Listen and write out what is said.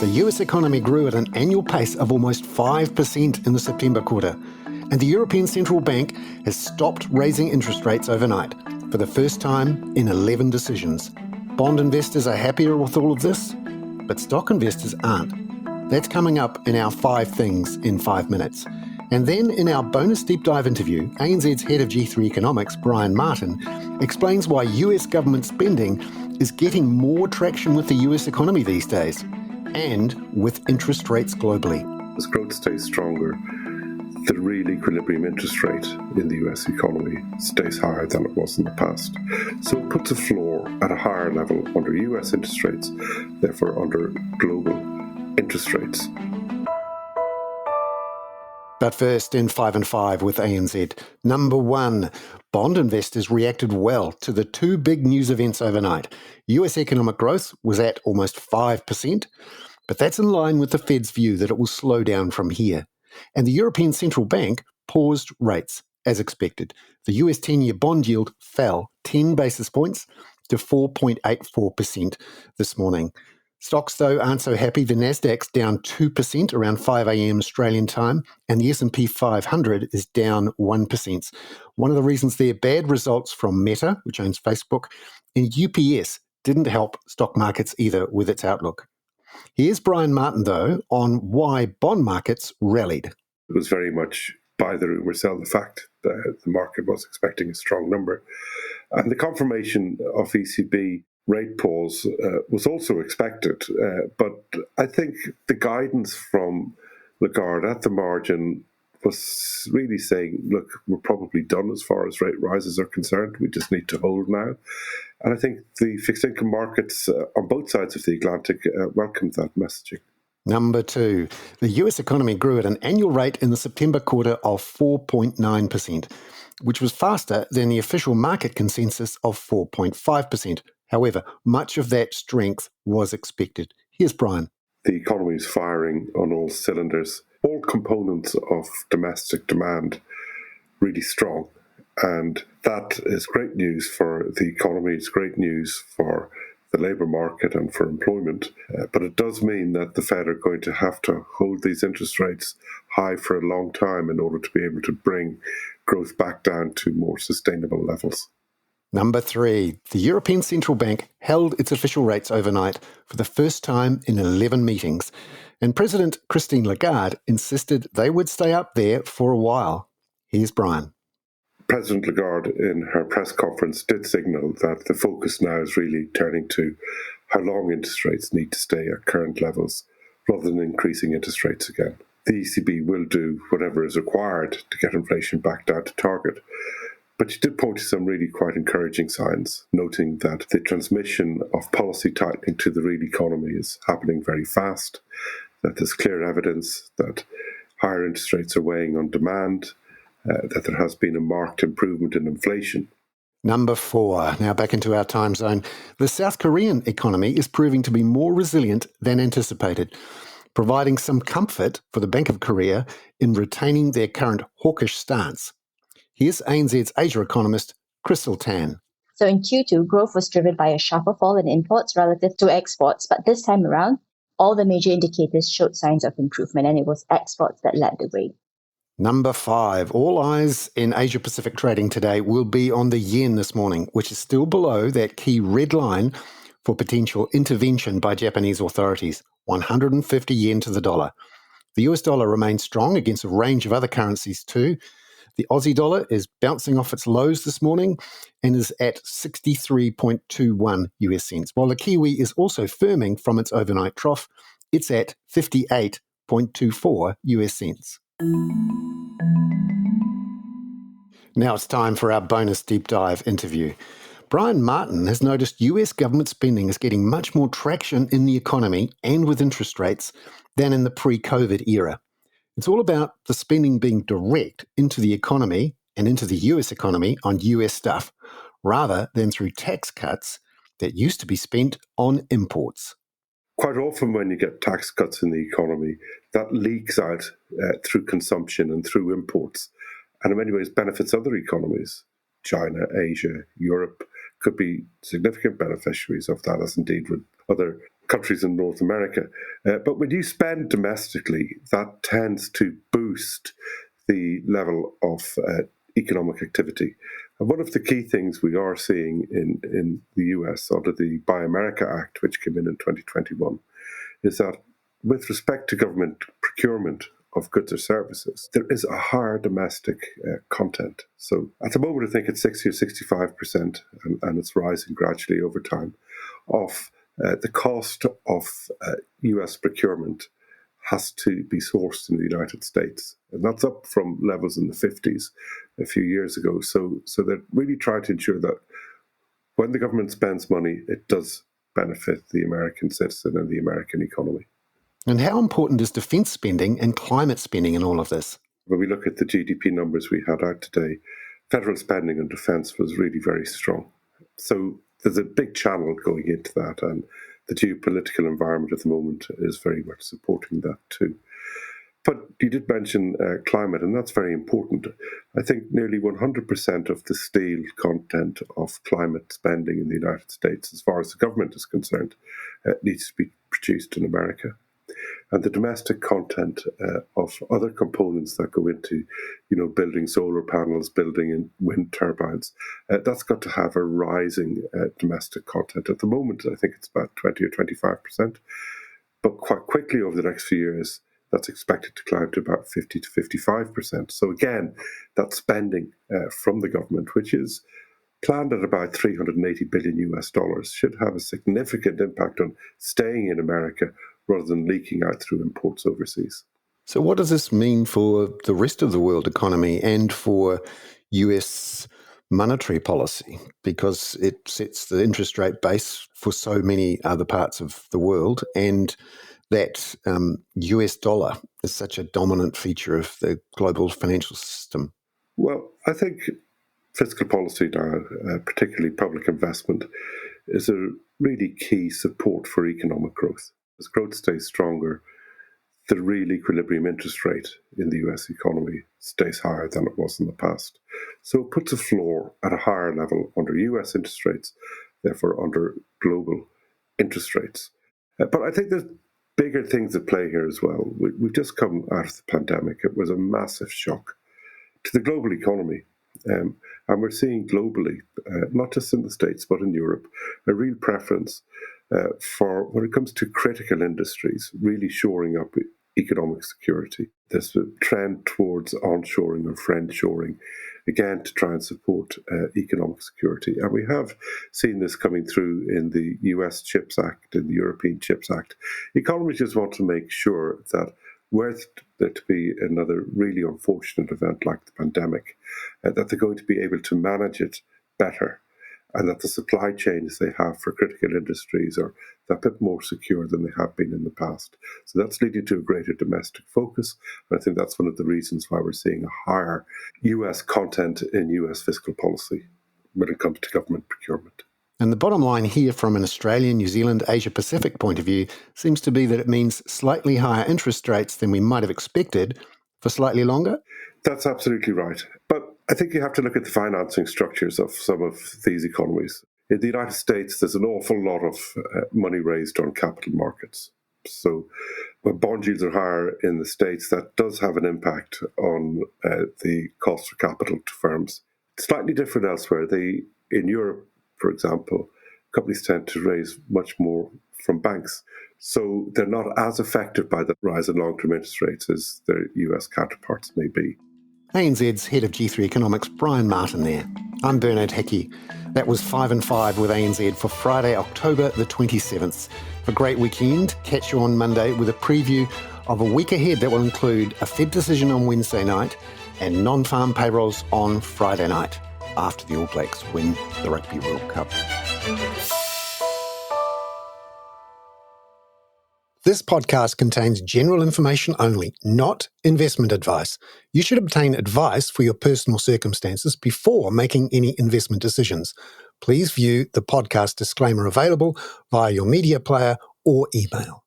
The US economy grew at an annual pace of almost 5% in the September quarter. And the European Central Bank has stopped raising interest rates overnight for the first time in 11 decisions. Bond investors are happier with all of this, but stock investors aren't. That's coming up in our 5 Things in 5 minutes. And then in our bonus deep dive interview, ANZ's head of G3 Economics, Brian Martin, explains why US government spending is getting more traction with the US economy these days, and with interest rates globally. As growth stays stronger, the real equilibrium interest rate in the US economy stays higher than it was in the past. So it puts a floor at a higher level under US interest rates, therefore under global interest rates. But first, in 5 and 5 with ANZ. Number 1, bond investors reacted well to the 2 big news events overnight. US economic growth was at almost 5%, but that's in line with the Fed's view that it will slow down from here. And the European Central Bank paused rates, as expected. The US 10-year bond yield fell 10 basis points to 4.84% this morning. Stocks, though, aren't so happy. The Nasdaq's down 2% around 5 a.m. Australian time, and the S&P 500 is down 1%. One of the reasons they're bad results from Meta, which owns Facebook, and UPS didn't help stock markets either with its outlook. Here's Brian Martin, though, on why bond markets rallied. It was very much buy the rumor, sell the fact that the market was expecting a strong number. And the confirmation of ECB rate pause was also expected, but I think the guidance from Lagarde at the margin was really saying, look, we're probably done as far as rate rises are concerned. We just need to hold now. And I think the fixed income markets on both sides of the Atlantic welcomed that messaging. Number 2, the US economy grew at an annual rate in the September quarter of 4.9%, which was faster than the official market consensus of 4.5%. However, much of that strength was expected. Here's Brian. The economy is firing on all cylinders. All components of domestic demand really strong. And that is great news for the economy. It's great news for the labour market and for employment. But it does mean that the Fed are going to have to hold these interest rates high for a long time in order to be able to bring growth back down to more sustainable levels. Number 3, the European Central Bank held its official rates overnight for the first time in 11 meetings, and President Christine Lagarde insisted they would stay up there for a while. Here's Brian. President Lagarde, in her press conference, did signal that the focus now is really turning to how long interest rates need to stay at current levels rather than increasing interest rates again. The ECB will do whatever is required to get inflation back down to target. But she did point to some really quite encouraging signs, noting that the transmission of policy tightening to the real economy is happening very fast, that there's clear evidence that higher interest rates are weighing on demand, that there has been a marked improvement in inflation. Number 4, now back into our time zone. The South Korean economy is proving to be more resilient than anticipated, providing some comfort for the Bank of Korea in retaining their current hawkish stance. Here's ANZ's Asia economist, Crystal Tan. So in Q2, growth was driven by a sharper fall in imports relative to exports, but this time around, all the major indicators showed signs of improvement, and it was exports that led the way. Number 5, all eyes in Asia-Pacific trading today will be on the yen this morning, which is still below that key red line for potential intervention by Japanese authorities, 150 yen to the dollar. The US dollar remains strong against a range of other currencies too. The Aussie dollar is bouncing off its lows this morning and is at 63.21 US cents, while the Kiwi is also firming from its overnight trough. It's at 58.24 US cents. Now it's time for our bonus deep dive interview. Brian Martin has noticed US government spending is getting much more traction in the economy and with interest rates than in the pre-COVID era. It's all about the spending being direct into the economy and into the US economy on US stuff, rather than through tax cuts that used to be spent on imports. Quite often when you get tax cuts in the economy, that leaks out through consumption and through imports, and in many ways benefits other economies. China, Asia, Europe could be significant beneficiaries of that, as indeed would other countries in North America. But when you spend domestically, that tends to boost the level of economic activity. And one of the key things we are seeing in the US under the Buy America Act, which came in 2021, is that with respect to government procurement of goods or services, there is a higher domestic content. So at the moment, I think it's 60 or 65%, and it's rising gradually over time, of the cost of US procurement has to be sourced in the United States. And that's up from levels in the 50s a few years ago. So they're really trying to ensure that when the government spends money, it does benefit the American citizen and the American economy. And how important is defence spending and climate spending in all of this? When we look at the GDP numbers we had out today, federal spending on defence was really very strong. So there's a big channel going into that, and the geopolitical environment at the moment is very much supporting that too. But you did mention climate, and that's very important. I think nearly 100% of the steel content of climate spending in the United States, as far as the government is concerned, needs to be produced in America. And the domestic content of other components that go into, building solar panels, building wind turbines, that's got to have a rising domestic content. At the moment, I think it's about 20 or 25%. But quite quickly over the next few years, that's expected to climb to about 50 to 55%. So again, that spending from the government, which is planned at about $380 billion US, should have a significant impact on staying in America rather than leaking out through imports overseas. So what does this mean for the rest of the world economy and for US monetary policy? Because it sets the interest rate base for so many other parts of the world, and that US dollar is such a dominant feature of the global financial system. Well, I think fiscal policy now, particularly public investment, is a really key support for economic growth. As growth stays stronger, the real equilibrium interest rate in the US economy stays higher than it was in the past. So it puts a floor at a higher level under US interest rates, therefore under global interest rates. But I think there's bigger things at play here as well. We've just come out of the pandemic. It was a massive shock to the global economy. And we're seeing globally, not just in the States, but in Europe, a real preference for, when it comes to critical industries, really shoring up economic security. There's a trend towards onshoring or friendshoring, again, to try and support economic security. And we have seen this coming through in the US CHIPS Act, in the European CHIPS Act. Economies just want to make sure that were there to be another really unfortunate event like the pandemic, that they're going to be able to manage it better, and that the supply chains they have for critical industries are a bit more secure than they have been in the past. So that's leading to a greater domestic focus. And I think that's one of the reasons why we're seeing a higher US content in US fiscal policy when it comes to government procurement. And the bottom line here from an Australian, New Zealand, Asia-Pacific point of view seems to be that it means slightly higher interest rates than we might have expected for slightly longer. That's absolutely right. But I think you have to look at the financing structures of some of these economies. In the United States, there's an awful lot of money raised on capital markets. So when bond yields are higher in the States, that does have an impact on the cost of capital to firms. It's slightly different elsewhere. In Europe, for example, companies tend to raise much more from banks. So they're not as affected by the rise in long-term interest rates as their US counterparts may be. ANZ's Head of G3 Economics, Brian Martin there. I'm Bernard Hickey. That was 5 and 5 with ANZ for Friday, October the 27th. Have a great weekend. Catch you on Monday with a preview of a week ahead that will include a Fed decision on Wednesday night and non-farm payrolls on Friday night after the All Blacks win the Rugby World Cup. This podcast contains general information only, not investment advice. You should obtain advice for your personal circumstances before making any investment decisions. Please view the podcast disclaimer available via your media player or email.